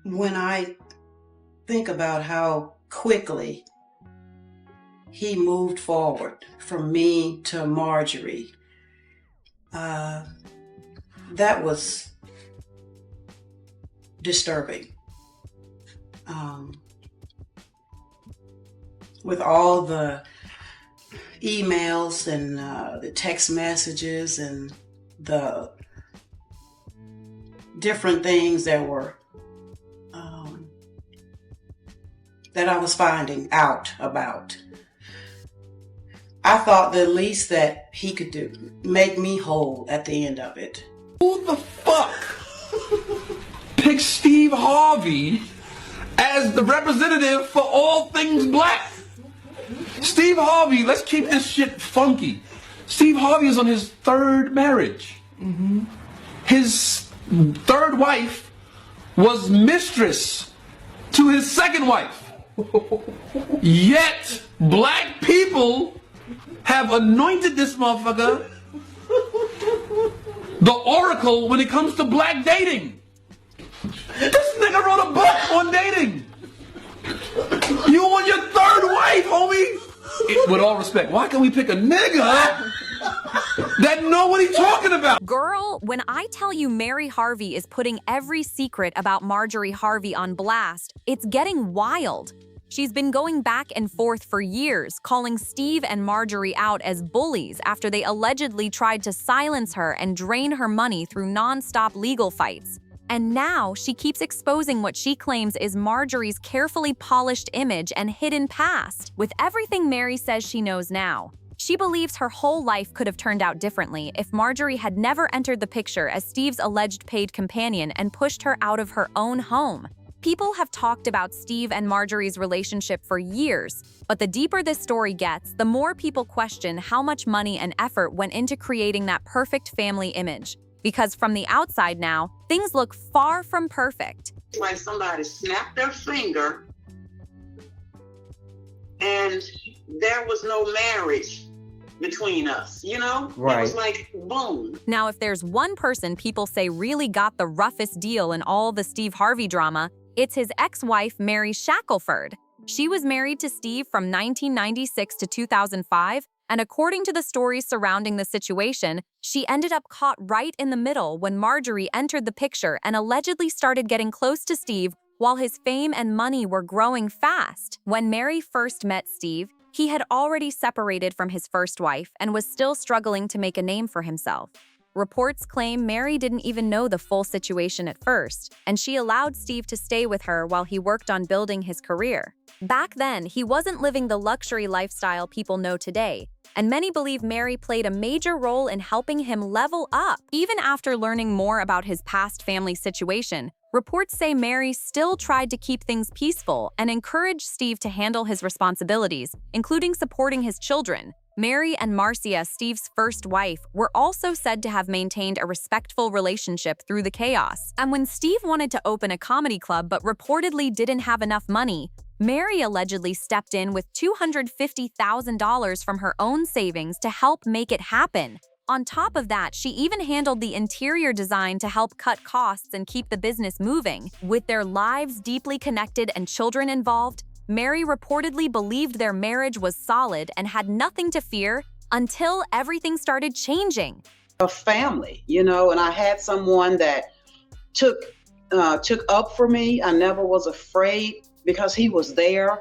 When I think about how quickly he moved forward from me to Marjorie, that was disturbing. With all the emails and the text messages and the different things that were that I was finding out about, I thought the least that he could do, make me whole at the end of it. Who the fuck picked Steve Harvey as the representative for all things black? Steve Harvey, let's keep this shit funky. Steve Harvey is on his third marriage. His third wife was mistress to his second wife. Yet, black people have anointed this motherfucker the oracle when it comes to black dating. This nigga wrote a book on dating. You on your third wife, homie. With all respect, why can't we pick a nigga that know what he's talking about? Girl, when I tell you Mary Harvey is putting every secret about Marjorie Harvey on blast, it's getting wild. She's been going back and forth for years, calling Steve and Marjorie out as bullies after they allegedly tried to silence her and drain her money through non-stop legal fights. And now she keeps exposing what she claims is Marjorie's carefully polished image and hidden past. With everything Mary says she knows now, she believes her whole life could have turned out differently if Marjorie had never entered the picture as Steve's alleged paid companion and pushed her out of her own home. People have talked about Steve and Marjorie's relationship for years, but the deeper this story gets, the more people question how much money and effort went into creating that perfect family image. Because from the outside now, things look far from perfect. It's like somebody snapped their finger and there was no marriage between us, you know? Right. It was like, boom. Now, if there's one person people say really got the roughest deal in all the Steve Harvey drama, it's his ex-wife, Mary Shackelford. She was married to Steve from 1996 to 2005, and according to the stories surrounding the situation, she ended up caught right in the middle when Marjorie entered the picture and allegedly started getting close to Steve while his fame and money were growing fast. When Mary first met Steve, he had already separated from his first wife and was still struggling to make a name for himself. Reports claim Mary didn't even know the full situation at first, and she allowed Steve to stay with her while he worked on building his career. Back then, he wasn't living the luxury lifestyle people know today, and many believe Mary played a major role in helping him level up. Even after learning more about his past family situation, reports say Mary still tried to keep things peaceful and encouraged Steve to handle his responsibilities, including supporting his children. Mary and Marcia, Steve's first wife, were also said to have maintained a respectful relationship through the chaos. And when Steve wanted to open a comedy club but reportedly didn't have enough money, Mary allegedly stepped in with $250,000 from her own savings to help make it happen. On top of that, she even handled the interior design to help cut costs and keep the business moving. With their lives deeply connected and children involved, Mary reportedly believed their marriage was solid and had nothing to fear until everything started changing. A family, you know, and I had someone that took up for me. I never was afraid because he was there.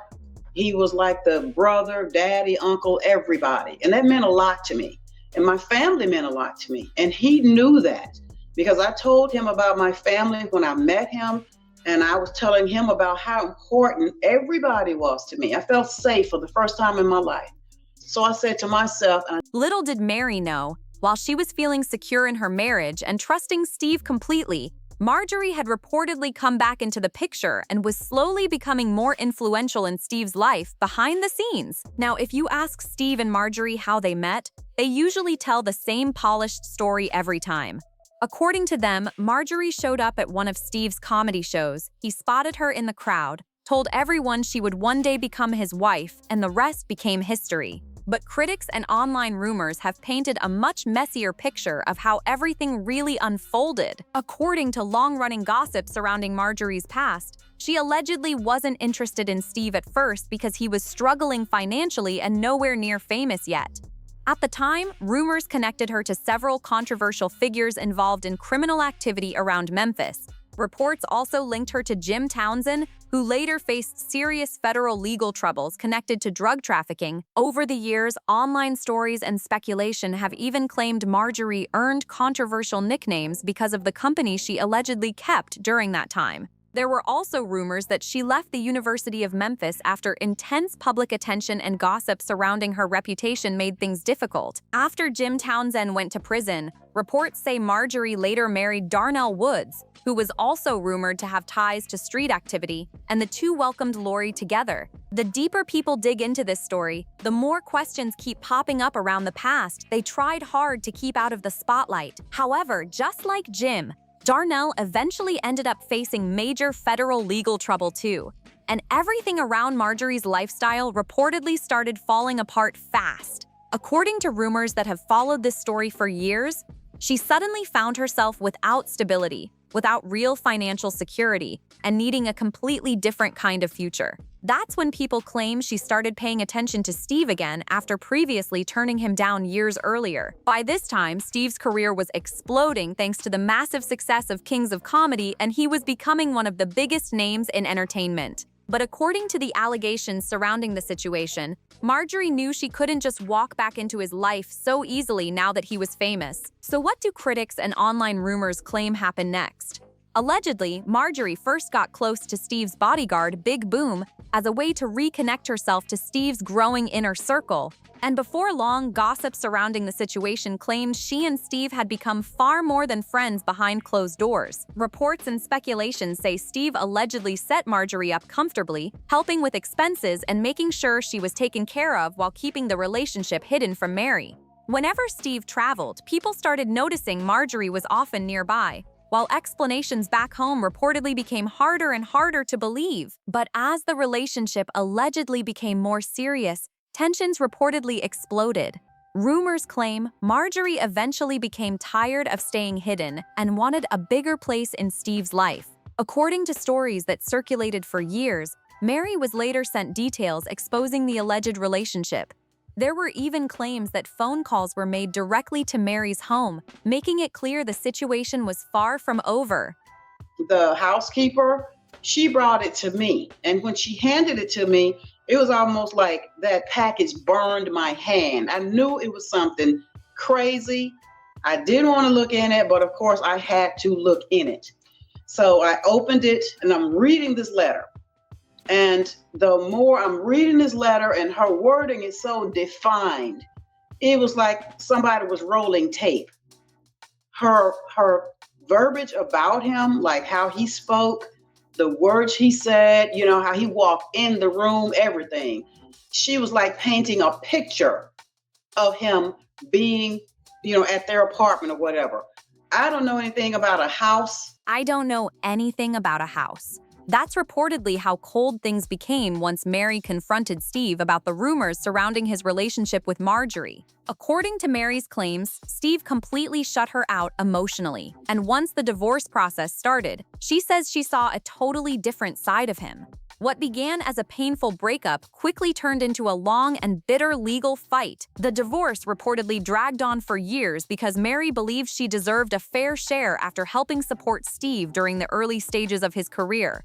He was like the brother, daddy, uncle, everybody. And that meant a lot to me. And my family meant a lot to me. And he knew that because I told him about my family when I met him. And I was telling him about how important everybody was to me. I felt safe for the first time in my life. So I said to myself, little did Mary know, while she was feeling secure in her marriage and trusting Steve completely, Marjorie had reportedly come back into the picture and was slowly becoming more influential in Steve's life behind the scenes. Now, if you ask Steve and Marjorie how they met, they usually tell the same polished story every time. According to them, Marjorie showed up at one of Steve's comedy shows. He spotted her in the crowd, told everyone she would one day become his wife, and the rest became history. But critics and online rumors have painted a much messier picture of how everything really unfolded. According to long-running gossip surrounding Marjorie's past, she allegedly wasn't interested in Steve at first because he was struggling financially and nowhere near famous yet. At the time, rumors connected her to several controversial figures involved in criminal activity around Memphis. Reports also linked her to Jim Townsend, who later faced serious federal legal troubles connected to drug trafficking. Over the years, online stories and speculation have even claimed Marjorie earned controversial nicknames because of the company she allegedly kept during that time. There were also rumors that she left the University of Memphis after intense public attention and gossip surrounding her reputation made things difficult. After Jim Townsend went to prison, reports say Marjorie later married Darnell Woods, who was also rumored to have ties to street activity, and the two welcomed Lori together. The deeper people dig into this story, the more questions keep popping up around the past they tried hard to keep out of the spotlight. However, just like Jim, Darnell eventually ended up facing major federal legal trouble too, and everything around Marjorie's lifestyle reportedly started falling apart fast. According to rumors that have followed this story for years, she suddenly found herself without stability, without real financial security, and needing a completely different kind of future. That's when people claim she started paying attention to Steve again after previously turning him down years earlier. By this time, Steve's career was exploding thanks to the massive success of Kings of Comedy, and he was becoming one of the biggest names in entertainment. But according to the allegations surrounding the situation, Marjorie knew she couldn't just walk back into his life so easily now that he was famous. So what do critics and online rumors claim happened next? Allegedly, Marjorie first got close to Steve's bodyguard, Big Boom, as a way to reconnect herself to Steve's growing inner circle. And before long, gossip surrounding the situation claimed she and Steve had become far more than friends behind closed doors. Reports and speculation say Steve allegedly set Marjorie up comfortably, helping with expenses and making sure she was taken care of while keeping the relationship hidden from Mary. Whenever Steve traveled, people started noticing Marjorie was often nearby, while explanations back home reportedly became harder and harder to believe. But as the relationship allegedly became more serious, tensions reportedly exploded. Rumors claim Marjorie eventually became tired of staying hidden and wanted a bigger place in Steve's life. According to stories that circulated for years, Mary was later sent details exposing the alleged relationship. There were even claims that phone calls were made directly to Mary's home, making it clear the situation was far from over. The housekeeper, she brought it to me. And when she handed it to me, it was almost like that package burned my hand. I knew it was something crazy. I didn't want to look in it, but of course I had to look in it. So I opened it and I'm reading this letter. And the more I'm reading this letter, and her wording is so defined, it was like somebody was rolling tape. Her verbiage about him, like how he spoke, the words he said, how he walked in the room, everything. She was like painting a picture of him being, at their apartment or whatever. I don't know anything about a house. I don't know anything about a house. That's reportedly how cold things became once Mary confronted Steve about the rumors surrounding his relationship with Marjorie. According to Mary's claims, Steve completely shut her out emotionally, and once the divorce process started, she says she saw a totally different side of him. What began as a painful breakup quickly turned into a long and bitter legal fight. The divorce reportedly dragged on for years because Mary believed she deserved a fair share after helping support Steve during the early stages of his career.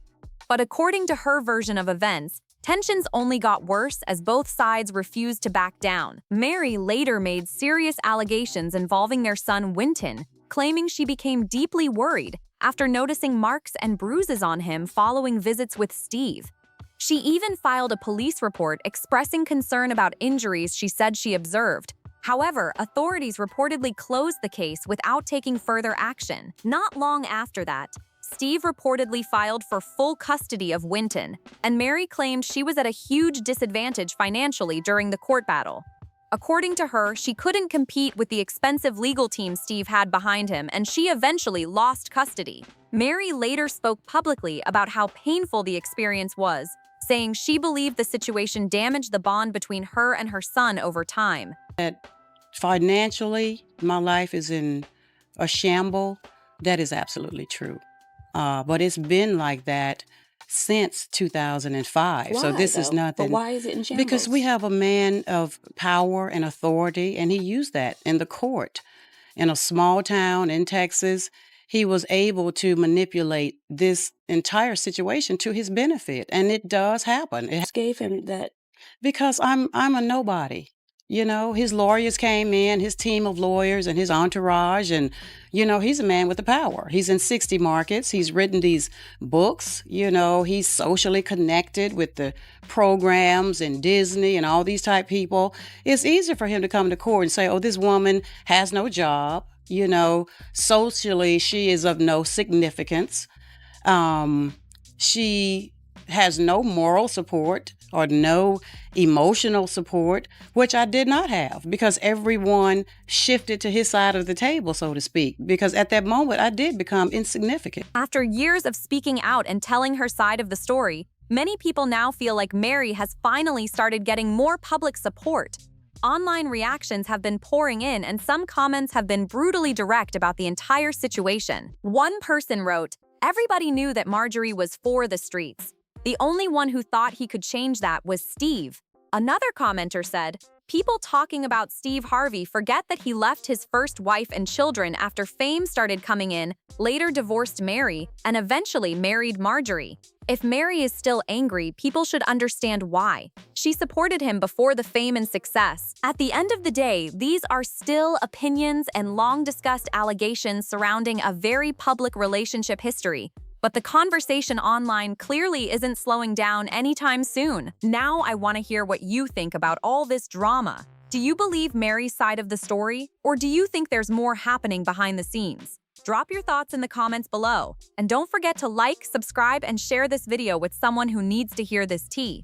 But according to her version of events, tensions only got worse as both sides refused to back down. Mary later made serious allegations involving their son Winton, claiming she became deeply worried after noticing marks and bruises on him following visits with Steve. She even filed a police report expressing concern about injuries she said she observed. However, authorities reportedly closed the case without taking further action. Not long after that, Steve reportedly filed for full custody of Winton, and Mary claimed she was at a huge disadvantage financially during the court battle. According to her, she couldn't compete with the expensive legal team Steve had behind him, and she eventually lost custody. Mary later spoke publicly about how painful the experience was, saying she believed the situation damaged the bond between her and her son over time. Financially, my life is in a shamble. That is absolutely true. But it's been like that since 2005. So this is nothing. But why is it in shambles? Because we have a man of power and authority, and he used that in the court. In a small town in Texas, he was able to manipulate this entire situation to his benefit, and it does happen. It gave him that because I'm a nobody. You know, his lawyers came in, his team of lawyers and his entourage, and, you know, he's a man with the power. He's in 60 markets. He's written these books. You know, he's socially connected with the programs and Disney and all these type people. It's easy for him to come to court and say, oh, this woman has no job. You know, socially, she is of no significance. She has no moral support or no emotional support, which I did not have, because everyone shifted to his side of the table, so to speak, because at that moment I did become insignificant. After years of speaking out and telling her side of the story, many people now feel like Mary has finally started getting more public support. Online reactions have been pouring in, and some comments have been brutally direct about the entire situation. One person wrote, "Everybody knew that Marjorie was for the streets. The only one who thought he could change that was Steve." Another commenter said, "People talking about Steve Harvey forget that he left his first wife and children after fame started coming in, later divorced Mary, and eventually married Marjorie. If Mary is still angry, people should understand why. She supported him before the fame and success. At the end of the day, these are still opinions and long-discussed allegations surrounding a very public relationship history. But the conversation online clearly isn't slowing down anytime soon. Now I want to hear what you think about all this drama. Do you believe Mary's side of the story, or do you think there's more happening behind the scenes? Drop your thoughts in the comments below. And don't forget to like, subscribe, and share this video with someone who needs to hear this tea.